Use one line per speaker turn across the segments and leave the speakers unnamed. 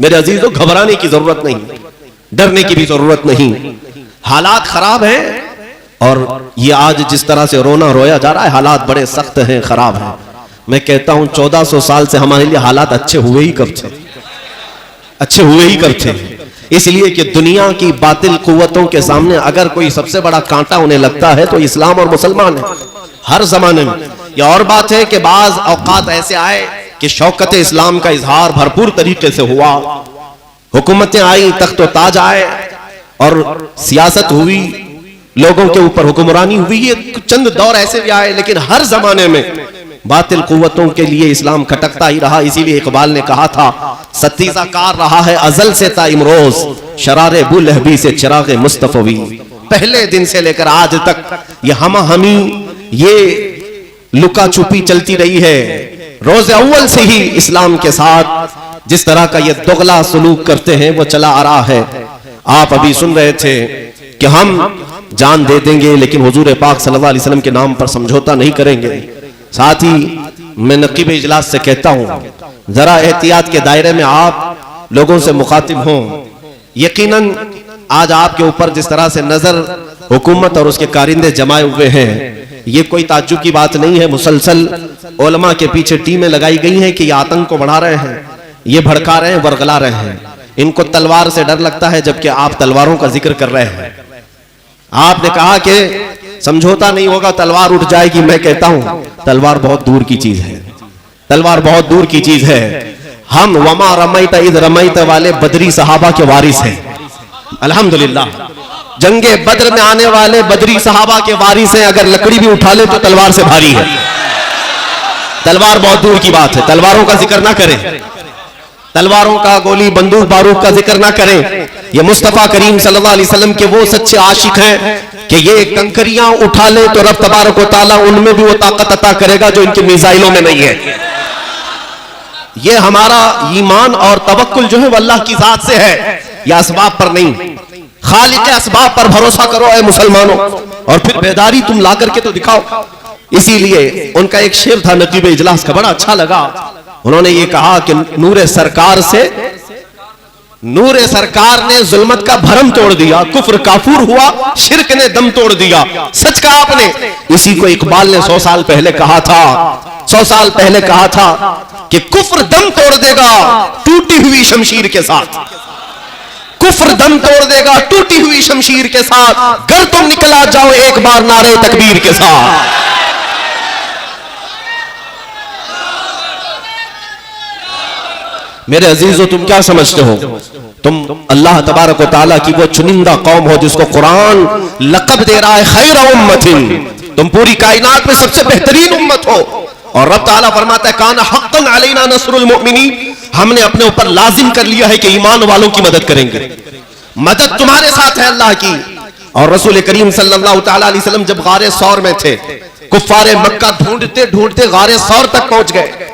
मेरे अजीजों, घबराने की जरूरत नहीं, डरने की भी जरूरत नहीं। हालात खराब हैं और ये आज जिस तरह से रोना रोया जा रहा है, हालात बड़े सख्त हैं, खराब हैं। मैं कहता हूं 1400 साल से हमारे लिए हालात अच्छे हुए ही कब थे, अच्छे हुए ही कब थे। इसलिए कि दुनिया की बातिल कुव्वतों के सामने अगर कोई सबसे बड़ा कांटा उन्हें लगता है तो इस्लाम और मुसलमान है, हर जमाने में। यह और बात है कि बाज औकात ऐसे आए कि शौकत इस्लाम का इजहार भरपूर तरीके से हुआ, हुकूमतें आई, तख्तो ताज आए और सियासत हुई, लोगों के ऊपर हुक्मरानी हुई। ये चंद दौर ऐसे भी आए, लेकिन हर जमाने में बातिल कुव्वतों के लिए इस्लाम खटकता ही रहा। इसीलिए इकबाल ने कहा था, सतीजा कार रहा है अजल से ता इमरोज, शरारे बुलहबी से चिरागे मुस्तफवी। पहले दिन से लेकर आज तक ये हमी, ये लुका छुपी चलती रही है। रोज अव्वल से ही इस्लाम के साथ जिस तरह का ये दोगला सलूक करते हैं वो चला आ रहा है। आप अभी सुन रहे थे कि हम जान दे देंगे लेकिन हुजूर पाक सल्लल्लाहु अलैहि वसल्लम के नाम पर समझौता नहीं करेंगे। साथ ही मैं नकीब इजलास से कहता हूं, जरा एहतियात के दायरे में आप लोगों से मुखातिब हों। यकीनन आज आपके ऊपर जिस तरह से नजर हुकूमत और उसके कारिंदे जमाए हुए हैं, ये कोई ताज्जुब की बात नहीं है। मुसलसल उलमा के पीछे टीमें लगाई गई हैं कि ये आतंक को बढ़ा रहे हैं, ये भड़का रहे हैं, वर्गला रहे हैं। इनको तलवार से डर लगता है, जबकि आप तलवारों का जिक्र कर रहे हैं। आपने कहा कि समझौता नहीं होगा, तलवार उठ जाएगी। मैं कहता हूं तलवार बहुत दूर की चीज है, तलवार बहुत दूर की चीज है। हम वमा रमैत इद रमैत वाले बदरी सहाबा के वारिस हैं, अल्हम्दुलिल्लाह। जंगे बद्र में आने वाले बदरी सहाबा के वारिस हैं। अगर लकड़ी भी उठा ले तो तलवार से भारी है। तलवार बहुत दूर की बात है, तलवारों का जिक्र ना करें, तलवारों का, गोली बंदूक बारूद का जिक्र ना करें। ये मुस्तफा करीम सल्लल्लाहु अलैहि वसल्लम के वो सच्चे आशिक हैं कि ये कंकरियां उठा ले तो रब तबारक व तआला उनमें भी वो ताकत अता करेगा जो इनके मिसाइलों में नहीं है। ये हमारा ईमान और तवक्कुल जो है वो अल्लाह की जात से है, या असबाब पर नहीं। खालिक असबाब पर भरोसा करो ऐ मुसलमानों, और फिर बेदारी तुम ला करके तो दिखाओ। इसीलिए उनका एक शेर था नकीब इजलास का, बड़ा अच्छा लगा। उन्होंने ये कहा कि नूरे सरकार ने जुल्मत का भरम तोड़ दिया, कुफ्र काफूर हुआ, शिरक ने दम तोड़ दिया। सच कहा आपने। इसी को इकबाल ने 100 साल पहले कहा था, 100 साल पहले कहा था कि कुफ्र दम तोड़ देगा टूटी हुई शमशीर के साथ, कुफ्र दम तोड़ देगा टूटी हुई शमशीर के साथ। गर तुम निकला जाओ एक बार नारे तकबीर के साथ। मेरे अजीजों, तुम क्या समझते हो? तुम अल्लाह तबारक व तआला की वो चुनिंदा कौम हो जिसको कुरान लक़ब दे रहा है खैर उम्मतिन। तुम पूरी कायनात में सबसे बेहतरीन उम्मत हो। और रब ताला फरमाता है काना हक़्क़न अलैना नस्रुल मुमिनीन, हमने अपने ऊपर लाजिम कर लिया है कि ईमान वालों की मदद करेंगे। मदद तुम्हारे साथ है अल्लाह की। और रसूल करीम सल्लल्लाहु तआला अलैहि वसल्लम जब गारे सौर में थे, कुफ्फारे मक्का ढूंढते ढूंढते गारे सौर तक पहुंच गए।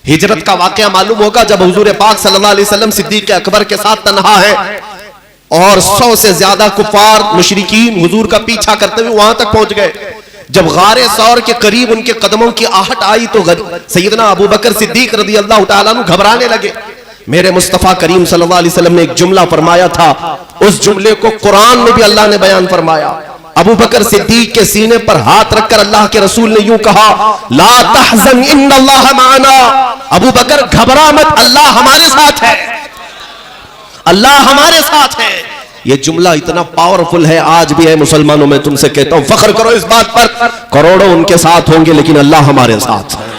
हिजरत का वाकया मालूम होगा जब हुजूर पाक सल्लल्लाहु अलैहि वसल्लम सिद्दीक़ अकबर के साथ तन्हा है और 100 से ज्यादा कुफार मुशरिकीन हुजूर का पीछा करते हुए वहां तक पहुंच गए। जब गारे सौर के करीब उनके कदमों की आहट आई तो सैयदना अबू बकर सिद्दीक रज़ी अल्लाह तआला अन्हु घबराने लगे। मेरे मुस्तफ़ा करीम सल्लल्लाहु अलैहि वसल्लम ने एक जुमला फरमाया था, उस जुमले को कुरान में भी अल्लाह ने बयान फरमाया। अबू बकर सिद्दीक के सीने पर हाथ रखकर अल्लाह के रसूल ने यूं कहा, ला तहज़न इन्नल्लाह माना। अबू बकर घबरा मत, अल्लाह हमारे साथ है, अल्लाह हमारे साथ है। ये जुमला इतना पावरफुल है, आज भी है मुसलमानों। में तुमसे कहता हूं फख्र करो इस बात पर, करोड़ों उनके साथ होंगे लेकिन अल्लाह हमारे साथ है,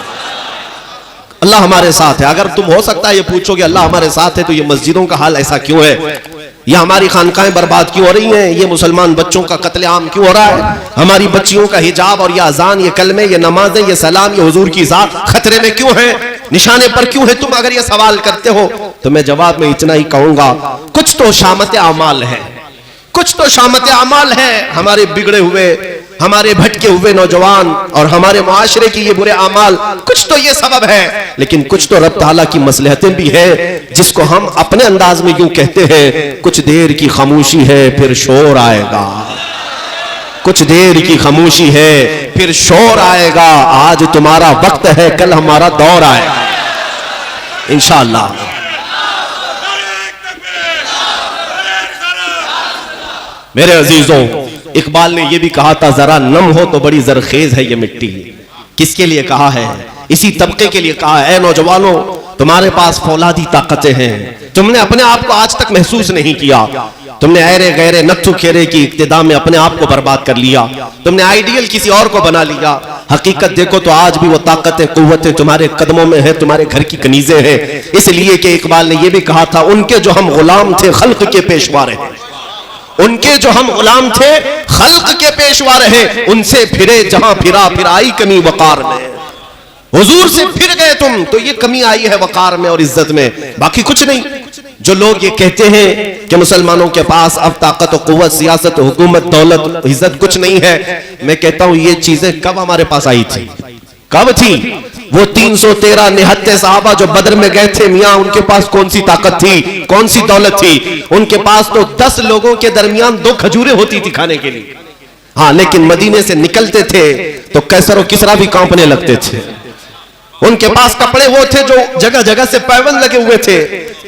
अल्लाह हमारे साथ है। अगर तुम हो सकता है ये पूछोगे अल्लाह हमारे साथ है तो ये मस्जिदों का हाल ऐसा क्यों है, या हमारी खानकाहें बर्बाद क्यों हो रही हैं, ये मुसलमान बच्चों का कत्लेआम क्यों हो रहा है, हमारी बच्चियों का हिजाब और ये अजान, ये कलमे, ये नमाजें, ये सलाम, ये हुजूर की ज़ात खतरे में क्यों है, निशाने पर क्यों है? तुम अगर ये सवाल करते हो तो मैं जवाब में इतना ही कहूंगा, कुछ तो शामत अमाल है, कुछ तो शामत अमाल है। हमारे बिगड़े हुए, हमारे भटके हुए नौजवान और हमारे मुआशरे की ये बुरे अमाल, कुछ तो ये सबब है, लेकिन कुछ तो रब ताला की मसलहतें भी है जिसको हम अपने अंदाज में यूं कहते हैं, कुछ देर की खामोशी है फिर शोर आएगा, कुछ देर की खामोशी है फिर शोर आएगा। आज तुम्हारा वक्त है, कल हमारा दौर आएगा इंशाअल्लाह। मेरे अजीजों, इकबाल ने यह भी कहा था, जरा नम हो तो बड़ी जरखेज है ये मिट्टी। किसके लिए कहा है? इसी तबके के लिए कहा है, नौजवानों तुम्हारे पास फौलादी ताकतें हैं, तुमने अपने आप को आज तक महसूस नहीं किया, तुमने ऐरे गैरे नत्थु खेरे की इक्तिदा में अपने आप को बर्बाद कर लिया, तुमने आइडियल किसी और को बना लिया। हकीकत देखो तो आज भी वो ताकतें कुव्वतें तुम्हारे कदमों में है, तुम्हारे घर की कनीजें हैं। इसलिए कि इकबाल ने यह भी कहा था, उनके जो हम गुलाम थे खल्क के पेशवा रहे, उनके जो हम गुलाम थे खल्क के पेशवा रहे, उनसे फिरे जहां फिरा फिर आई कमी वकार में। हुजूर से फिर गए तुम तो ये कमी आई है वकार में और इज्जत में, बाकी कुछ नहीं। जो लोग ये कहते हैं कि मुसलमानों के पास अब ताकत और कुव्वत, सियासत, हुकूमत, दौलत, इज्जत कुछ नहीं है, मैं कहता हूं ये चीजें कब हमारे पास आई थी? कब थी? वो 313 निहत्ते साहबा जो बदर में गए थे, मियां उनके पास कौन सी ताकत थी, कौन सी दौलत थी? उनके पास तो 10 लोगों के दरमियान 2 खजूरें होती थी खाने के लिए। हाँ, लेकिन मदीने से निकलते थे तो कैसर और किसरा भी कांपने लगते थे। उनके पास कपड़े वो थे जो जगह जगह से पैबंद लगे हुए थे।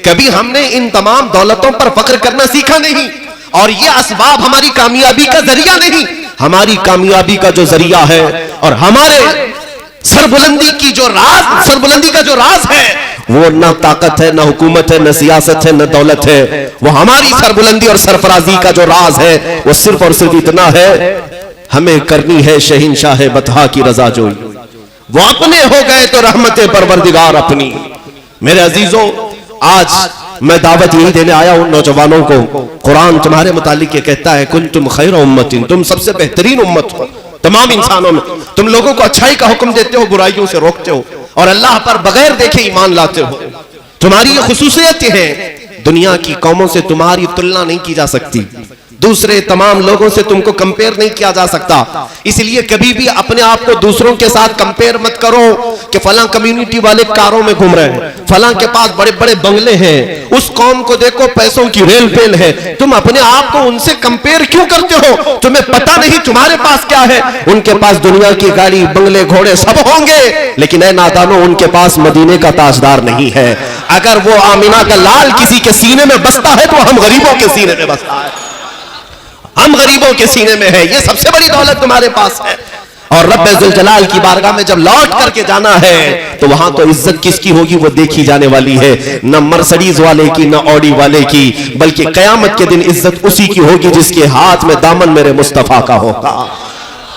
कभी हमने इन तमाम दौलतों पर फख्र करना सीखा नहीं, और ये असबाब हमारी कामयाबी का जरिया नहीं। हमारी कामयाबी का जो जरिया है और हमारे सरबुलंदी की जो राज, सरबुलंदी का जो राज है, वो ना ताकत है, ना हुकूमत है, ना सियासत है, ना दौलत है। वो हमारी सरबुलंदी और सरफराजी का जो राज है वो सिर्फ और सिर्फ इतना है, हमें करनी है शहंशाह बतहा की रजा जोई। वो अपने हो गए तो रहमते परवरदिगार अपनी। मेरे अजीजों, आज मैं दावत यही देने आया हूं नौजवानों को। कुरान तुम्हारे मुतालिक ये कहता है, कुंतुम खैर उम्मतिन, तुम सबसे बेहतरीन उम्मत हो तमाम इंसानों में। तुम लोगों को अच्छाई का हुक्म देते हो, बुराइयों से रोकते हो, और अल्लाह पर बगैर देखे ईमान लाते हो। तुम्हारी ये खुसूसियत है, दुनिया की कौमों से तुम्हारी तुलना नहीं की जा सकती, दूसरे तमाम लोगों से तुमको कंपेयर नहीं किया जा सकता। इसलिए कभी भी अपने आप को दूसरों के साथ कंपेयर मत करो कि फलां कम्युनिटी वाले कारों में घूम रहे हैं, फलां के पास बड़े बड़े बंगले हैं, उस कौम को देखो पैसों की रेल पेल है। तुम अपने आप को उनसे कंपेयर क्यों करते हो? तुम्हें पता नहीं तुम्हारे पास क्या है? उनके पास दुनिया की गाड़ी, बंगले, घोड़े सब होंगे, लेकिन ऐ नादानो, उनके पास मदीने का ताजदार नहीं है। अगर वो आमिना का लाल किसी के सीने में बसता है तो हम गरीबों के सीने में बसता है, हम गरीबों के सीने में है। ये सबसे बड़ी दौलत तुम्हारे पास है। और रब्बे जुल जलाल की बारगाह में जब लौट करके जाना है तो वहां तो इज्जत किसकी होगी वो देखी जाने वाली है, न मर्सिडीज वाले की, न ऑडी वाले की, बल्कि कयामत के दिन इज्जत उसी की होगी जिसके हाथ में दामन मेरे मुस्तफा का होगा।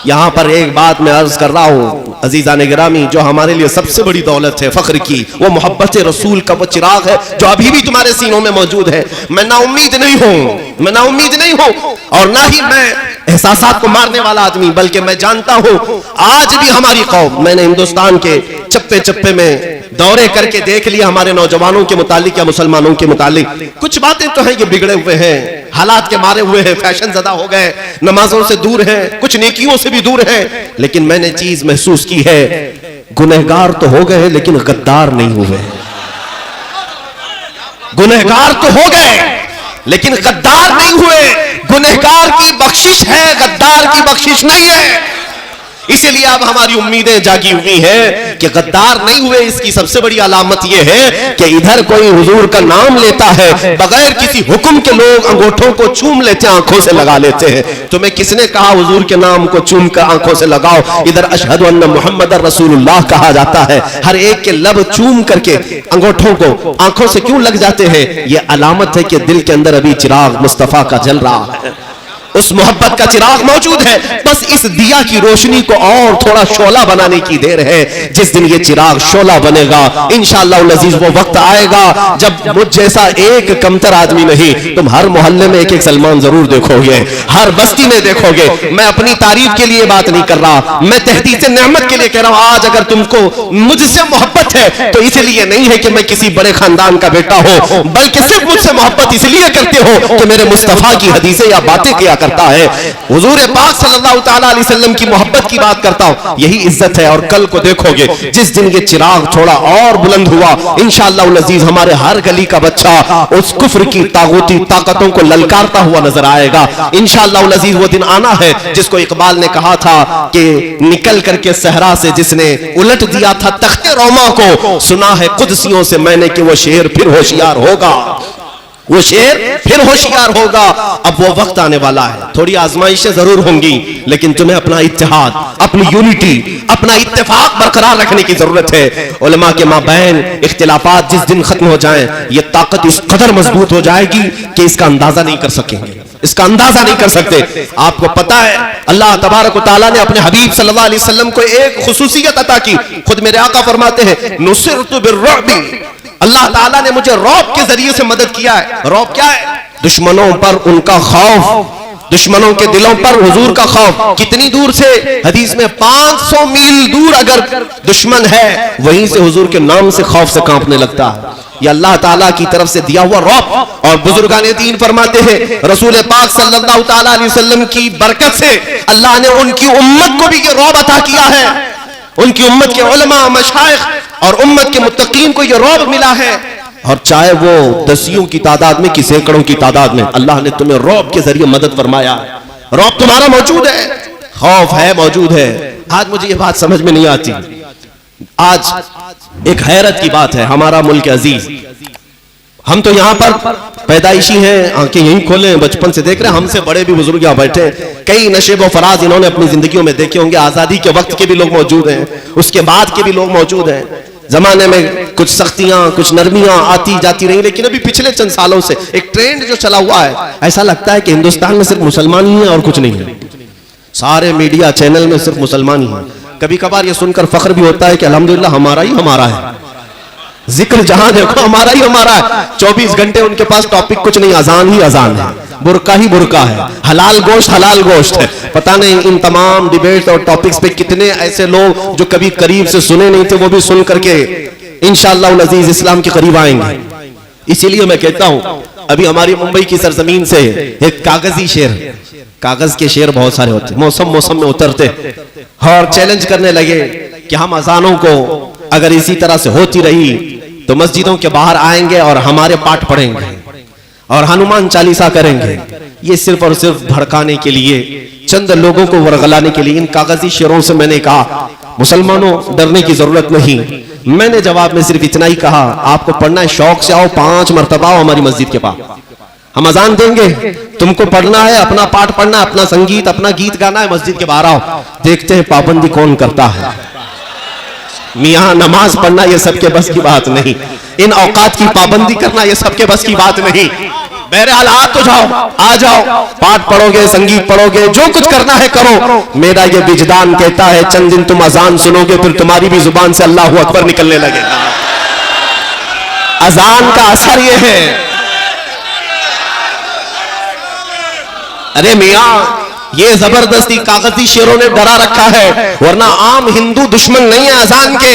यहां पर एक बात मैं अर्ज कर रहा हूं अजीजान गिरामी, जो हमारे लिए सबसे बड़ी दौलत है फख्र की, वो मोहब्बत रसूल का वो चिराग है जो अभी भी तुम्हारे सीनों में मौजूद है। मैं नाउम्मीद नहीं हूं, मैं नाउम्मीद नहीं हूं, और ना ही मैं एहसासात को मारने वाला आदमी, बल्कि मैं जानता हूं आज भी हमारी कौम, मैंने हिंदुस्तान के चप्पे चप्पे में दौरे करके देख लिया, हमारे नौजवानों के मुतालिक या मुसलमानों के मुतालिक कुछ बातें तो हैं ये बिगड़े हुए हैं, हालात के मारे हुए हैं, फैशन ज़दा हो गए, नमाजों से दूर हैं, कुछ नेकियों से भी दूर हैं। लेकिन मैंने चीज महसूस की है, गुनहगार तो हो गए लेकिन गद्दार नहीं हुए। गुनहगार तो हो गए लेकिन गद्दार नहीं हुए। गुनहगार की बख्शिश है, गद्दार की बख्शिश नहीं है। इसीलिए अब हमारी उम्मीदें जागी हुई हैं कि गद्दार नहीं हुए। इसकी सबसे बड़ी अलामत यह है कि इधर कोई हुजूर का नाम लेता है, बगैर किसी हुक्म के लोग अंगूठों को चूम लेते हैं, आंखों से लगा लेते हैं। तुम्हें किसने कहा हुजूर के नाम को चूम कर आंखों से लगाओ? इधर अशहदु अन्ना मुहम्मदर रसूलुल्लाह कहा जाता है, हर एक के लब चूम करके अंगूठों को आंखों से क्यों लग जाते हैं? यह अलामत है कि दिल के अंदर अभी चिराग मुस्तफा का जल रहा है, उस मोहब्बत का चिराग मौजूद है। बस इस दिया की रोशनी को और थोड़ा शोला बनाने की देर है। जिस दिन ये चिराग शोला बनेगा इंशाअल्लाह अज़ीज वो वक्त आएगा जब मुझ जैसा एक कमतर आदमी नहीं, तुम हर मोहल्ले में एक एक सलमान जरूर देखोगे, हर बस्ती में देखोगे। मैं अपनी तारीफ के लिए बात नहीं कर रहा, मैं तहदीद नेमत के लिए कह रहा हूं। आज अगर तुमको मुझसे मोहब्बत है तो इसलिए नहीं है कि मैं किसी बड़े खानदान का बेटा हो, बल्कि सिर्फ मुझसे मोहब्बत इसलिए करते हो कि मेरे मुस्तफा की हदीसें या बातें किया करता है, हुजूर पाक सल्लल्लाहु तआला अलैहि वसल्लम की मोहब्बत की बात करता हूं। यही इज्जत है। और कल को देखोगे जिस दिन ये चिराग थोड़ा और बुलंद हुआ इंशाअल्लाह अज़ीज हमारे हर गली का बच्चा उस कुफ्र की तागूती ताकतों को ललकारता हुआ नजर आएगा। इंशाअल्लाह अज़ीज वो दिन आना है जिसको इकबाल ने कहा था कि निकल करके सहरा से जिसने उलट दिया था तख्ते रोमा को, सुना है कुदसियों से मैंने कि वो शेर फिर होशियार होगा। वो शेर फिर होशियार होगा। अब वो वक्त आने वाला है, थोड़ी आजमाइशें जरूर होंगी, लेकिन तुम्हें अपना इत्तेहाद, अपनी यूनिटी, अपना इत्तेफाक बरकरार रखने की जरूरत है। उलमा के माबैन इख्तिलाफात जिस दिन खत्म हो जाएं, ये ताकत इस कदर मजबूत हो जाएगी कि इसका अंदाजा नहीं कर सकेंगे, इसका अंदाजा नहीं कर सकते। आपको पता है अल्लाह तबारक व तआला ने अपने हबीब सल्लल्लाहु अलैहि वसल्लम को एक खुसूसियत अता की। खुद मेरे आका फरमाते हैं, नुसिरतु बिर्रुअबी, अल्लाह ताला ने मुझे रौब के जरिए से मदद किया है। रौब क्या है? दुश्मनों पर उनका खौफ, दुश्मनों के दिलों पर हुजूर का खौफ। कितनी दूर से? हदीस में 500 मील दूर अगर दुश्मन है, वहीं से हुजूर के नाम से खौफ से कांपने लगता है। ये अल्लाह ताला की तरफ से दिया हुआ रौब। और बुजुर्गाने दीन फरमाते हैं, रसूल पाक सल्लल्लाहु ताला अलैहि वसल्लम की बरकत से अल्लाह ने उनकी उम्मत को भी ये रौब अता किया है। उनकी उम्मत के उलमा, मशाइख और उम्मत के मुत्तकीन को ये रौब मिला है। और चाहे वो दसियों की तादाद में कि सैकड़ों की तादाद में, अल्लाह ने तुम्हें रौब के जरिए मदद फरमाया। रौब तुम्हारा मौजूद है, खौफ है, मौजूद है। आज मुझे ये बात समझ में नहीं आती। आज एक हैरत की बात है, हमारा मुल्क अजीज, हम तो यहाँ पर पैदाइशी हैं, आंखें यहीं खोले, बचपन से देख रहे हैं। हमसे बड़े भी बुजुर्ग यहाँ बैठे, कई नशेब व फराज इन्होंने अपनी जिंदगियों में देखे होंगे। आजादी के वक्त के भी लोग मौजूद हैं, उसके बाद के भी लोग मौजूद हैं। जमाने में कुछ सख्तियां, कुछ नरमियां आती जाती रही, लेकिन अभी पिछले चंद सालों से एक ट्रेंड जो चला हुआ है, ऐसा लगता है कि हिंदुस्तान में सिर्फ मुसलमान ही है और कुछ नहीं है। सारे मीडिया चैनल में सिर्फ मुसलमान ही है। कभी कभार ये सुनकर फख्र भी होता है कि अल्हम्दुलिल्लाह हमारा ही हमारा है, जिक्र जहां देखो हमारा ही हमारा है। 24 घंटे उनके पास टॉपिक कुछ नहीं, अजान ही अजान है, बुरका ही बुरका है, हलाल गोश्त है। पता नहीं इन तमाम डिबेट और टॉपिक्स पे कितने ऐसे लोग जो कभी करीब से सुने नहीं थे, वो भी सुन करके इंशाअल्लाह अज़ीज इस्लाम के करीब आएंगे। इसीलिए मैं कहता हूं, अभी हमारी मुंबई की सरजमीन से एक कागजी शेर, कागज के शेर बहुत सारे होते, मौसम में उतरते और चैलेंज करने लगे कि हम अजानों को अगर इसी तरह से होती रही तो मस्जिदों के बाहर आएंगे और हमारे पाठ पढ़ेंगे और हनुमान चालीसा करेंगे। ये सिर्फ और सिर्फ भड़काने के लिए, चंद लोगों को वरगलाने के लिए इन कागजी शेरों से मैंने कहा, मुसलमानों डरने की जरूरत नहीं। मैंने जवाब में सिर्फ इतना ही कहा, आपको पढ़ना है शौक से आओ, 5 मरतबा आओ हमारी मस्जिद के पास, हम अजान देंगे, तुमको पढ़ना है, अपना पाठ पढ़ना, अपना संगीत, अपना गीत गाना है, मस्जिद के बाहर आओ। देखते हैं पाबंदी कौन करता है। मियाँ नमाज पढ़ना ये सबके बस की बात नहीं, इन औकात की पाबंदी करना ये सबके बस की बात नहीं। बहरहाल आप तो जाओ, आ जाओ, पाठ पढ़ोगे, संगीत पढ़ोगे, जो कुछ करना है करो। मेरा ये विजदान कहता है चंद दिन तुम अजान सुनोगे, फिर तुम्हारी भी जुबान से अल्लाहू अकबर निकलने लगेगा। अजान का असर ये है। अरे मियाँ, ये जबरदस्ती कागजी शेरों ने डरा रखा है, वरना आम हिंदू दुश्मन नहीं है अजान के,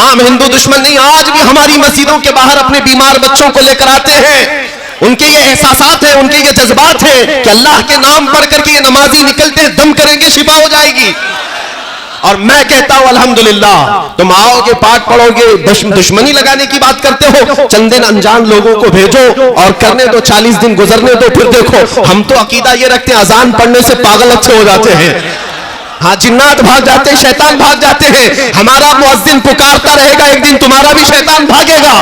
आम हिंदू दुश्मन नहीं। आज भी हमारी मस्जिदों के बाहर अपने बीमार बच्चों को लेकर आते हैं, उनके ये एहसासात हैं, उनके ये जज्बात हैं कि अल्लाह के नाम पढ़ करके ये नमाजी निकलते हैं, दम करेंगे, शिफा हो जाएगी। और मैं कहता हूं अल्हम्दुलिल्लाह, तुम आओगे, पाठ पढ़ोगे, दुश्मनी लगाने की बात करते हो, चंद दिन अनजान लोगों को भेजो और करने दो, 40 दिन गुजरने दो, फिर देखो। हम तो अकीदा ये रखते हैं अजान पढ़ने से पागल अच्छे हो जाते हैं, हाँ जिन्नात भाग जाते हैं, शैतान भाग जाते हैं। हमारा मुअज्जिन पुकारता रहेगा, एक दिन तुम्हारा भी शैतान भागेगा।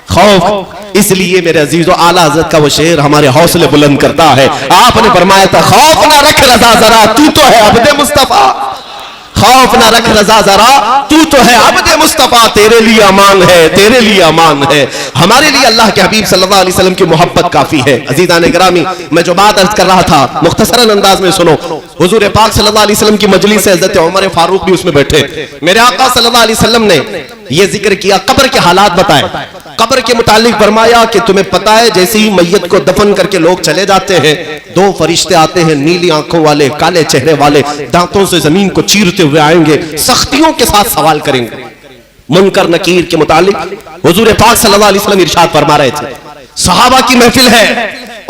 खौफ, इसलिए मेरे अजीजों आला हज़रत का वो शेर हमारे हौसले बुलंद करता है। आपने फरमाया था, खौफ ना रख रजा जरा, तू तो है अब्दे मुस्तफा, खौफ ना रख रजा जरा, तू तो है अब्दे मुस्तफा, तेरे लिए अमान है, तेरे लिए अमान है। हमारे लिए अल्लाह के हबीब सल्लल्लाहु अलैहि वसल्लम की मोहब्बत काफी है। अजीज़ान गिरामी, मैं जो बात अर्ज कर रहा था मुख्तसरन अंदाज में सुनो। हुजूर पाक सल्लल्लाहु अलैहि वसल्लम की मजलिस से हज़रत उमर फारूक भी उसमें बैठे। मेरे आका सल्लल्लाहु अलैहि वसल्लम ने यह जिक्र किया, कब्र के हालात बताए। कब्र के मुतालिक फरमाया कि तुम्हें पता है, जैसे ही मैयत को दफन करके लोग चले जाते हैं, 2 फरिश्ते आते हैं, नीली आंखों वाले, काले चेहरे वाले, दांतों से जमीन को चीरते हुए आएंगे, सख्तियों के साथ सवाल करेंगे। मुनकर नकीर के मुतालिक हुजूर पाक सल्लल्लाहु अलैहि वसल्लम इरशाद फरमा रहे थे, सहाबा की महफिल है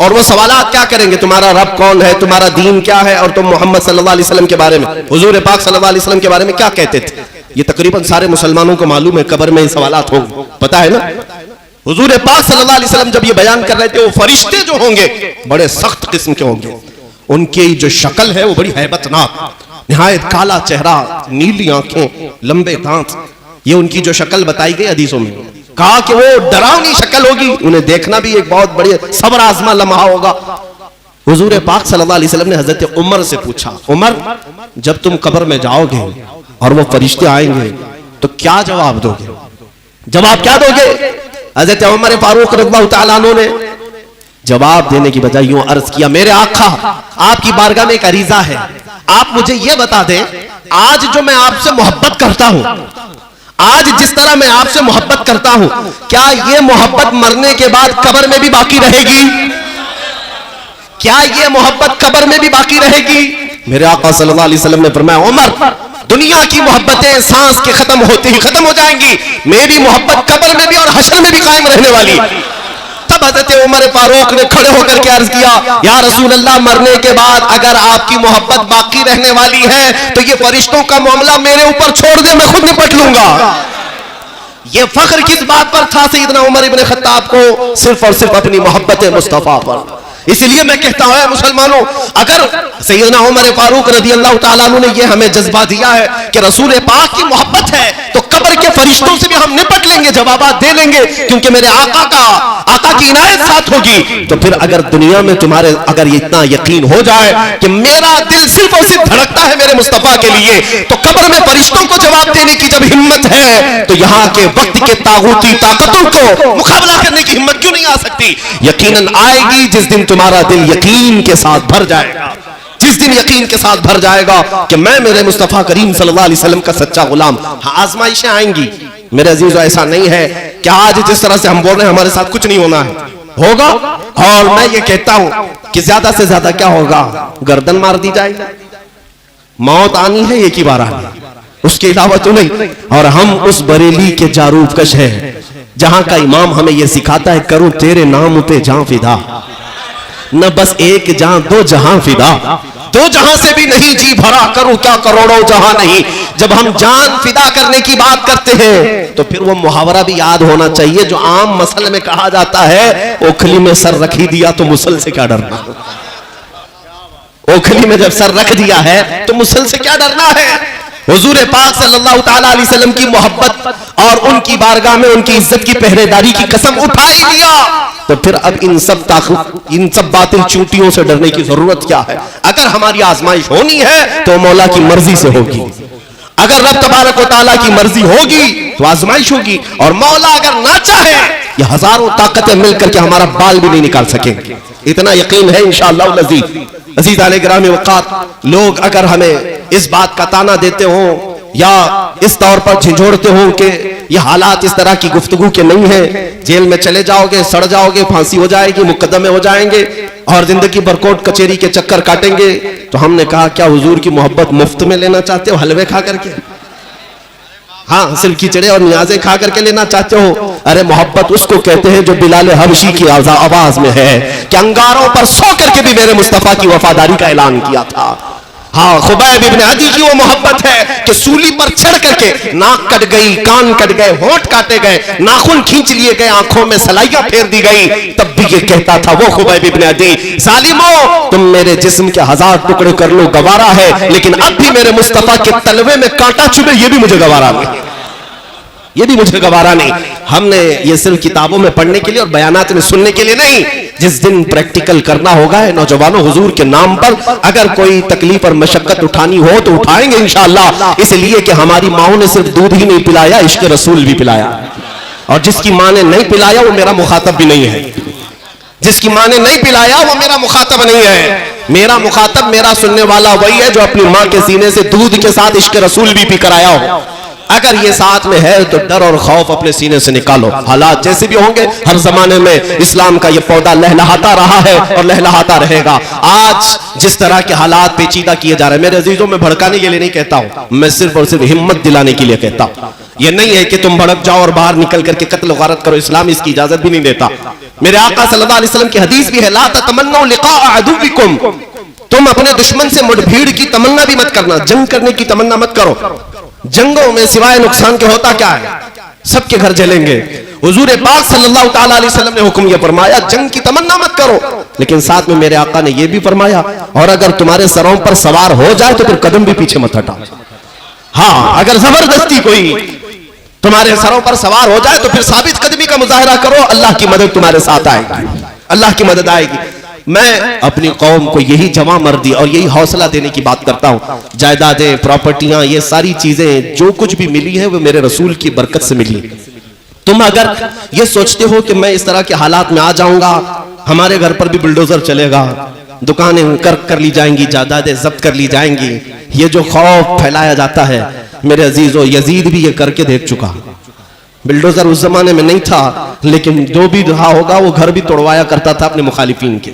और वो सवालात क्या करेंगे, तुम्हारा रब कौन है, तुम्हारा दीन क्या है, और तुम मोहम्मद सल्लल्लाहु अलैहि वसल्लम के बारे में, हुजूर पाक सल्लल्लाहु अलैहि वसल्लम के बारे में क्या कहते थे। ये तकरीबन सारे मुसलमानों को मालूम है, कब्र में ये सवालात होंगे, पता है ना। हुजूर पाक सल्लल्लाहु अलैहि वसल्लम जब ये बयान कर रहे थे, वो फरिश्ते जो होंगे बड़े सख्त किस्म के होंगे, उनकी जो शक्ल है वो बड़ी हैबतनाक, निहायत काला चेहरा, नीली आंखें, लंबे दांत, ये उनकी जो शक्ल बताई गई हदीसों में, कहा कि वो डरावनी शक्ल होगी, उन्हें देखना भी एक बहुत बड़ी सब्र आजमा लम्हा होगा। हुजूर पाक सल्लल्लाहु अलैहि वसल्लम ने हजरत उमर से पूछा, उमर जब तुम कब्र में जाओगे और वो फरिश्ते आएंगे तो क्या जवाब दोगे? जवाब क्या दोगे? हजरत उमर फारूक रज़ियल्लाहु तआला अन्हु ने जवाब देने की बजाय यूं अर्ज किया, मेरे आका आपकी बारगाह में एक अरीजा है, आप मुझे यह बता दें, आज जो मैं आपसे मोहब्बत करता हूं, आज जिस तरह मैं आपसे मोहब्बत करता हूं, क्या यह मोहब्बत मरने के बाद कब्र में भी बाकी रहेगी? क्या यह मोहब्बत कब्र में भी बाकी रहेगी? मेरे आका सल्लल्लाहु अलैहि वसल्लम ने फरमाया, उमर दुनिया की मोहब्बतें सांस के खत्म होते ही खत्म हो जाएंगी, मेरी मोहब्बत कब्र में भी और हश्र में भी कायम रहने वाली। तब हजरत उमर फारूक ने खड़े होकर के अर्ज किया, या रसूल अल्लाह, मरने के बाद अगर आपकी मोहब्बत बाकी रहने वाली है तो ये फरिश्तों का मामला मेरे ऊपर छोड़ दे, मैं खुद निपट लूंगा। ये फख्र किस बात पर था सैयदना उमर इब्न खत्ताब को? सिर्फ और सिर्फ अपनी मोहब्बत मुस्तफा पर। इसलिए मैं कहता हूं मुसलमानों, अगर सैयदना उमर फारूक रज़ियल्लाहु ताला अन्हु ने यह हमें जज्बा दिया है कि रसूल पाक की मोहब्बत है, तो कब्र के फरिश्तों से भी हम निपट लेंगे, जवाबात दे लेंगे, क्योंकि मेरे आका की इनायत साथ होगी। तो फिर अगर दुनिया में तुम्हारे अगर इतना यकीन हो जाए कि मेरा दिल सिर्फ और सिर्फ धड़कता है मेरे मुस्तफा के लिए, तो कब्र में फरिश्तों को जवाब देने की जब हिम्मत है, तो यहाँ के वक्त के तागूती ताकतों को मुकाबला करने की हिम्मत क्यों नहीं आ सकती? यकीनन आएगी जिस दिन तुम्हारा दिल यकीन के साथ भर जाएगा, जिस दिन यकीन के साथ भर जाएगा कि मैं मेरे मुस्तफा करीम सल्लल्लाहु अलैहि वसल्लम का सच्चा गुलाम। हाँ, आजमाइशें आएंगी मेरे अजीजों, ऐसा नहीं है कि आज जिस तरह से हम बोल रहे हैं हमारे साथ कुछ नहीं होना है, होगा। और मैं ये कहता हूं कि ज्यादा से ज्यादा क्या होगा, गर्दन मार दी जाएगी, मौत आनी है एक ही बार आनी, उसके अलावा तो नहीं। और हम उस बरेली के जारूफ कश है जहां का इमाम हमें यह सिखाता है, करूं तेरे नाम पे जान फिदा, न बस एक जहां दो जहां फिदा, दो जहां से भी नहीं जी भरा, करूं क्या करोड़ों जहां नहीं। जब हम जान फिदा करने की बात करते हैं तो फिर वो मुहावरा भी याद होना चाहिए जो आम मसल में कहा जाता है, ओखली में सर रख ही दिया तो मुसल से क्या डरना। ओखली में जब सर रख दिया है तो मुसल से क्या डरना है। हुजूर पाक सल्लल्लाहु ताला अलैहि वसल्लम की मोहब्बत और उनकी बारगाह में उनकी इज्जत की पहरेदारी की कसम उठा ही लिया, तो फिर अब इन सब बातिल चूंटियों से डरने की जरूरत क्या है? अगर हमारी आजमाइश होनी है तो मौला की मर्जी से होगी, अगर रब तबारक व तआला की मर्जी होगी तो आजमाइश होगी, और मौला अगर ना चाहे ये हजारों ताकतें मिलकर के हमारा बाल भी नहीं निकाल सकेंगे। इतना यकीन है इंशाअल्लाह अजीज आले गिरामी वक़ात। लोग अगर हमें इस बात का ताना देते हो या इस तौर पर झिझोड़ते हो कि ये हालात इस तरह की गुफ्तगू के नहीं है, जेल में चले जाओगे, सड़ जाओगे, फांसी हो जाएगी, मुकदमे हो जाएंगे और जिंदगी भर कोर्ट कचेरी के चक्कर काटेंगे, तो हमने कहा क्या हुजूर की मोहब्बत मुफ्त में लेना चाहते हो, हलवे खा करके? हाँ, सिर्फ खिचड़े और नियाजे खा करके लेना चाहते हो? अरे मोहब्बत उसको कहते हैं जो बिलाल हबशी की आवाज में है कि अंगारों पर सो करके भी मेरे मुस्तफा की वफादारी का ऐलान किया था। हाँ, खुबैब इब्न अदी की वो मोहब्बत है कि सूली पर चढ़ करके नाक कट गई, कान कट गए, होंठ काटे गए, नाखून खींच लिए गए, आंखों में सलाइयां फेर दी गई, तब भी ये कहता था वो खुबैब इब्न अदी, जालिमो तुम मेरे जिस्म के 1000 टुकड़े कर लो गवारा है, लेकिन अब भी मेरे मुस्तफा के तलवे में कांटा चुभे ये भी मुझे गवारा नहीं, ये भी मुझे गवारा नहीं। हमने ये सिर्फ किताबों में पढ़ने के लिए और बयानात में सुनने के लिए नहीं, जिस दिन प्रैक्टिकल करना होगा है नौजवानों, हुजूर के नाम पर अगर कोई तकलीफ और मशक्कत उठानी हो तो उठाएंगे इंशाअल्लाह। इसलिए कि हमारी माओ ने सिर्फ दूध ही नहीं पिलाया, इश्क रसूल भी पिलाया, और जिसकी माँ ने नहीं पिलाया वो मेरा मुखातब भी नहीं है, जिसकी माँ ने नहीं पिलाया वो मेरा मुखातब नहीं है। मेरा मुखातब, मेरा सुनने वाला वही है जो अपनी माँ के सीने से दूध के साथ इश्क रसूल भी पी कर आया हो। अगर ये साथ में है तो डर और खौफ अपने सीने से निकालो। हालात जैसे भी होंगे, हर जमाने में इस्लाम का ये पौधा लहलहाता रहा है और लहलहाता रहेगा। आज जिस तरह के हालात पेचीदा किए जा रहे हैं, मेरे अजीजों में भड़काने के लिए नहीं कहता हूं, मैं सिर्फ और सिर्फ हिम्मत दिलाने के लिए कहता हूं। ये नहीं है कि तुम भड़क जाओ और बाहर निकल करके कत्ल गारत करो, इस्लाम इसकी इजाजत भी नहीं देता। मेरे आका सल्लल्लाहु अलैहि वसल्लम की हदीस भी है, ला ततमन्नौ लिक़ा अदुविकुम, तुम अपने दुश्मन से मुठभेड़ की तमन्ना भी मत करना, जंग करने की तमन्ना मत करो। जंगों में सिवाय नुकसान के होता क्या है, सबके घर जलेंगे। हुजूर पाक सल्लल्लाहु ताला अलैहि वसल्लम ने हुक्म यह फरमाया, जंग की तमन्ना मत करो, लेकिन साथ में मेरे आका ने यह भी फरमाया, और अगर तुम्हारे सरों पर सवार हो जाए तो फिर कदम भी पीछे मत हटाओ। हाँ, अगर जबरदस्ती कोई तुम्हारे सरों पर सवार हो जाए तो फिर साबित कदमी का मुजाहरा करो, अल्लाह की मदद तुम्हारे साथ आएगी, अल्लाह की मदद आएगी। मैं अपनी कौम को यही जमा मर्दी और यही हौसला देने की बात करता हूं। जायदादें, प्रॉपर्टियां, ये सारी चीजें जो कुछ भी मिली है वो मेरे रसूल की बरकत से मिली। तुम अगर ये सोचते हो कि मैं इस तरह के हालात में आ जाऊंगा, हमारे घर पर भी बुलडोजर चलेगा, दुकानें कर ली जाएंगी, जायदादें जब्त कर ली जाएंगी, ये जो खौफ फैलाया जाता है मेरे अजीजों, यजीद भी ये करके देख चुका। बुलडोजर उस जमाने में नहीं था, लेकिन जो भी रहा होगा वो घर भी तोड़वाया करता था अपने मुखालिफिन के।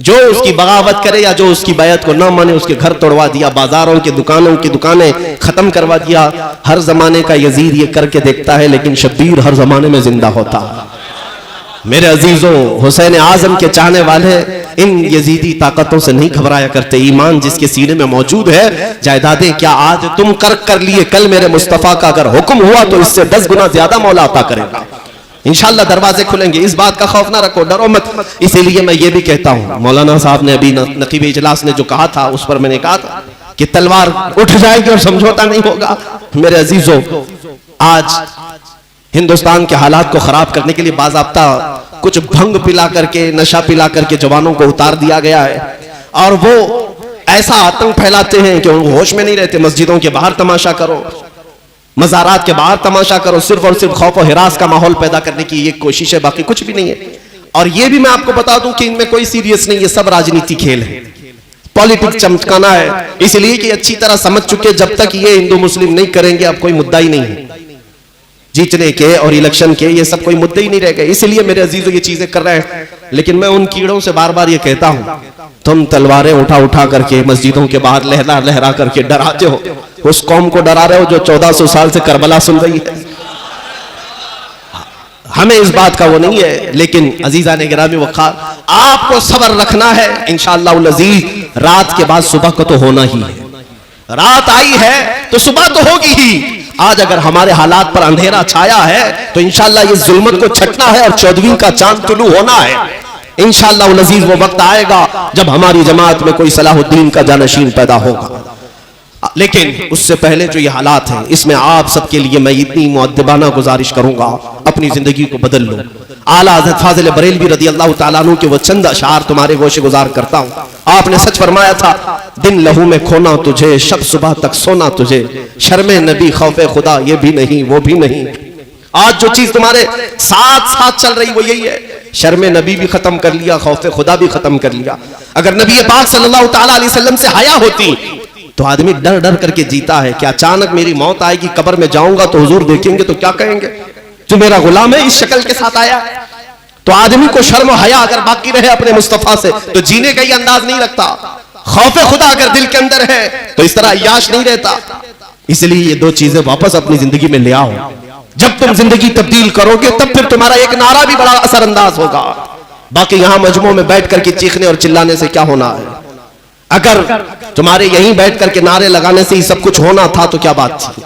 जो उसकी बगावत करे या जो उसकी बैत को ना माने उसके घर तोड़वा दिया, बाजारों के दुकानों की दुकानें खत्म करवा दिया। हर जमाने का यजीद ये करके देखता है, लेकिन शब्बीर हर जमाने में जिंदा होता है। मेरे अजीजों, हुसैन आजम के चाहने वाले इन यजीदी ताकतों से नहीं घबराया करते। ईमान जिसके सीने में मौजूद है, जायदादें क्या आज तुम कर लिए, कल मेरे मुस्तफा का अगर हुक्म हुआ तो इससे 10 गुना ज्यादा मौला अता करेगा। इंशाअल्लाह दरवाजे खुलेंगे, इस बात का खौफ ना रखो, डरो मत। इसीलिए मैं ये भी कहता हूं, मौलाना साहब ने अभी नकीब इजलास ने जो कहा था उस पर मैंने कहा था कि तलवार उठ जाएगी और समझौता नहीं होगा। मेरे अजीजों, आज हिंदुस्तान के हालात को खराब करने के लिए बाज़ाब्ता कुछ भंग पिला करके, नशा पिला करके जवानों को उतार दिया गया है, और वो ऐसा आतंक फैलाते हैं कि वो होश में नहीं रहते। मस्जिदों के बाहर तमाशा करो, मज़ारात के बाहर तमाशा करो, सिर्फ और सिर्फ खौफ और हिरास का माहौल पैदा करने की ये कोशिश है, बाकी कुछ भी नहीं है। और ये भी मैं आपको बता दूं कि इनमें कोई सीरियस नहीं है, सब राजनीति खेल है, पॉलिटिक्स चमकाना है, इसलिए कि अच्छी तरह समझ चुके जब तक ये हिंदू मुस्लिम नहीं करेंगे अब कोई मुद्दा ही नहीं है। जीतने के और इलेक्शन के ये सब कोई मुद्दे ही नहीं रह गए, इसलिए मेरे अजीजों ये चीजें कर रहे हैं। लेकिन मैं उन कीड़ों से बार बार ये कहता हूं, तुम तलवारें उठा उठा करके मस्जिदों के बाहर लहरा लहरा करके डराते हो, उस कौम को डरा रहे हो जो 1400 साल से करबला सुन रही है। हमें इस बात का वो नहीं है, लेकिन अजीजा ने गिरामी वक़ार, आपको सब्र रखना है। इंशाअल्लाह उल अजीज रात के बाद सुबह को तो होना ही है, रात आई है तो सुबह तो होगी ही। आज अगर हमारे हालात पर अंधेरा छाया है तो इंशाअल्लाह ये जुल्मत को छटना है और 14वीं का चांद तुलू होना है। इंशाअल्लाह उल अजीज वो वक्त आएगा जब हमारी जमात में कोई सलाहुद्दीन का जानशीन पैदा होगा। लेकिन उससे पहले जो ये हालात हैं, इसमें आप सबके लिए मैं इतनी मुअद्दिबाना गुजारिश करूंगा, अपनी जिंदगी को बदल लो। आला हज़रत फाज़िल बरेलवी रज़ी अल्लाह तआला अन्हु के वो चंद अशार तुम्हारे गोशे गुजार करता हूं। आपने सच फरमाया था, दिन लहू में खोना तुझे, शब सुबह तक सोना तुझे, शर्मे नबी खौफे खुदा ये भी नहीं वो भी नहीं। आज जो चीज तुम्हारे साथ साथ चल रही वो यही है, शर्मे नबी भी खत्म कर लिया, खौफे खुदा भी खत्म कर लिया। अगर नबी पाक सल्लल्लाहु तआला अलैहि वसल्लम से हया होती तो आदमी डर डर करके जीता है कि अचानक मेरी मौत आएगी, कब्र में जाऊंगा तो हुजूर देखेंगे तो क्या कहेंगे, जो मेरा गुलाम है इस शक्ल के साथ आया। तो आदमी को शर्म और हया अगर बाकी रहे अपने मुस्तफा से तो जीने का ही अंदाज नहीं लगता। खौफे खुदा अगर दिल के अंदर है तो इस तरह अय्याश नहीं रहता। इसलिए ये दो चीजें वापस अपनी जिंदगी में ले आओ। जब तुम जिंदगी तब्दील करोगे तब फिर तुम्हारा एक नारा भी बड़ा असरअंदाज होगा। बाकी यहां मजमू में बैठ करके चीखने और चिल्लाने से क्या होना है। अगर तुम्हारे यहीं बैठ करके नारे लगाने से ही सब कुछ होना था तो क्या बात थी,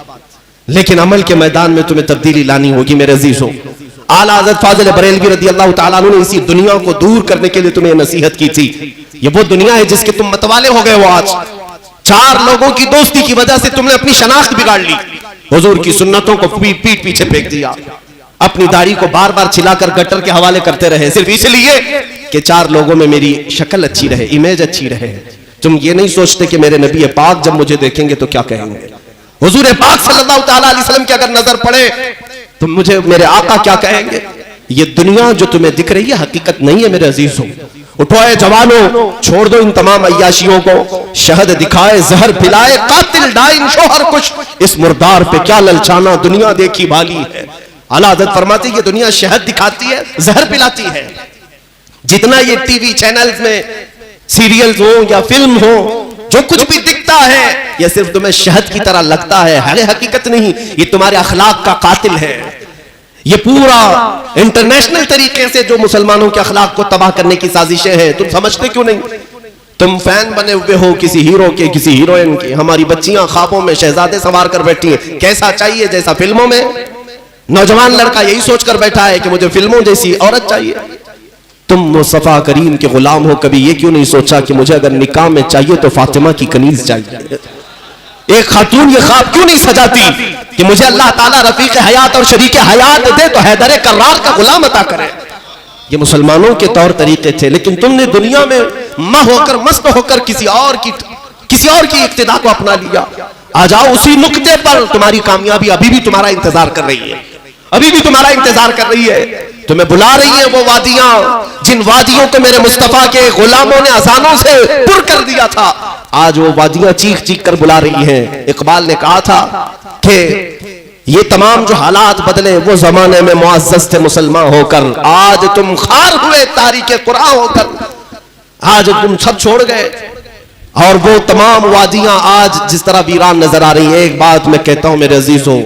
लेकिन अमल के मैदान में तुम्हें तब्दीली लानी होगी। मेरे अजीजों, आला हज़रत फाज़िल बरेलवी रज़ी अल्लाह तआला अन्हु ने इसी दुनिया को दूर करने के लिए तुम्हें नसीहत की थी। ये वो दुनिया है जिसके तुम मतवाले हो गए हो। आज 4 लोगों की दोस्ती की वजह से तुमने अपनी शनाख्त बिगाड़ ली, हुजूर की सुन्नतों को पीठ पीछे फेंक दिया, अपनी दाढ़ी को बार बार छिलाकर गटर के हवाले करते रहे सिर्फ इसलिए कि 4 लोगों में मेरी शक्ल अच्छी रहे, इमेज अच्छी रहे। तुम ये नहीं सोचते कि मेरे नबी पाक जब मुझे देखेंगे तो क्या कहेंगे, हुजूर पाक सल्लल्लाहु तआला अलैहि वसल्लम की अगर नजर पड़े तो मुझे मेरे आका क्या कहेंगे। ये दुनिया जो तुम्हें दिख रही है हकीकत नहीं है। मेरे अजीजों, उठो ए जवानों, छोड़ दो इन तमाम अय्याशियों को, शहद दिखाए जहर पिलाए कातिल डाइन शोहर कुछ, इस मुर्दार पे क्या ललचाना दुनिया देखी भाली है। आला हज़रत फरमाते ये दुनिया शहद दिखाती है, जहर पिलाती है। जितना ये टीवी चैनल्स में सीरियल्स हो या फिल्म हो, जो कुछ भी दिखता है यह सिर्फ तुम्हें शहद की तरह लगता है, हकीकत नहीं। ये तुम्हारे अखलाक का कातिल है। ये पूरा इंटरनेशनल तरीके से जो मुसलमानों के अखलाक को तबाह करने की साजिशें हैं। तुम समझते क्यों नहीं? तुम फैन बने हुए हो किसी हीरो के, किसी हीरोइन के। हमारी बच्चियां ख्वाबों में शहजादे सवार कर बैठी हैं, कैसा चाहिए जैसा फिल्मों में। नौजवान लड़का यही सोचकर बैठा है कि मुझे फिल्मों जैसी औरत चाहिए। तुम मुस्तफा करीम के गुलाम हो, कभी ये क्यों नहीं सोचा कि मुझे अगर निकाह में चाहिए तो फातिमा की कनीज चाहिए। एक खातून ये ख्वाब क्यों नहीं सजाती कि मुझे अल्लाह ताला रफीक हयात और शरीक हयात दे तो हैदर कर्रार का गुलाम अता करे। ये मुसलमानों के तौर तरीके थे, लेकिन तुमने दुनिया में होकर मस्त होकर किसी और की इक्तिदा को अपना लिया। आ जाओ उसी नुक्ते पर, तुम्हारी कामयाबी अभी भी तुम्हारा इंतजार कर रही है, अभी भी तुम्हारा इंतजार कर रही है। तुम्हें बुला रही है वो वादियां जिन वादियों को मेरे मुस्तफा के गुलामों ने अजानों से पुर कर दिया था। आज वो वादियां चीख चीख कर बुला रही हैं। इकबाल ने कहा था कि ये तमाम जो हालात बदले वो जमाने में मुअज़्ज़ज़ थे मुसलमान होकर, आज तुम खार हुए तारीके कुरान होकर, आज तुम सब छोड़ गए। और वो तमाम वादियां आज जिस तरह वीरान नजर आ रही है। एक बात मैं कहता हूं मेरे अजीजों,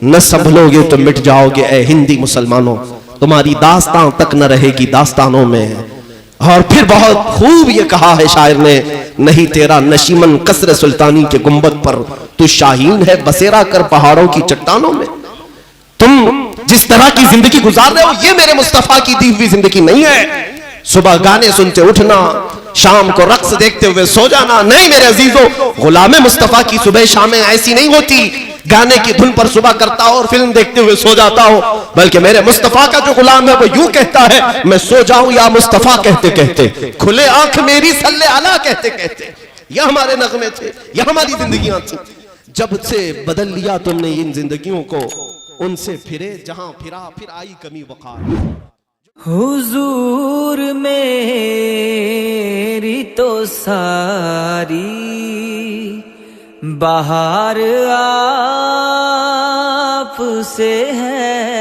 न संभलोगे तो मिट जाओगे ए हिंदी मुसलमानों, तुम्हारी दास्तां तक न रहेगी दास्तानों में। और फिर बहुत खूब ये कहा है शायर ने, नहीं तेरा नशीमन कसर सुल्तानी के गुंबद पर, तू शाहीन है बसेरा कर पहाड़ों की चट्टानों में। तुम जिस तरह की जिंदगी गुजार रहे हो ये मेरे मुस्तफा की दी हुई जिंदगी नहीं है। सुबह गाने सुनते उठना, शाम को रक्स देखते हुए सो जाना, नहीं मेरे अजीजों, गुलाम मुस्तफा की सुबह शामें ऐसी नहीं होती गाने की धुन पर सुबह करता हो और फिल्म देखते हुए सो जाता हो, बल्कि मेरे मुस्तफा का जो गुलाम है वो यूं कहता है, मैं सो जाऊं या मुस्तफा कहते कहते, खुले आंख मेरी सल्ले अला कहते कहते। यह हमारे नगमे थे, यह हमारी जिंदगियां थी। जब से बदल लिया तुमने इन जिंदगियों को, उनसे फिरे जहां फिरा फिर आई कमी वक़ार।
हुजूर मेरी तो सारी बहार आप से है।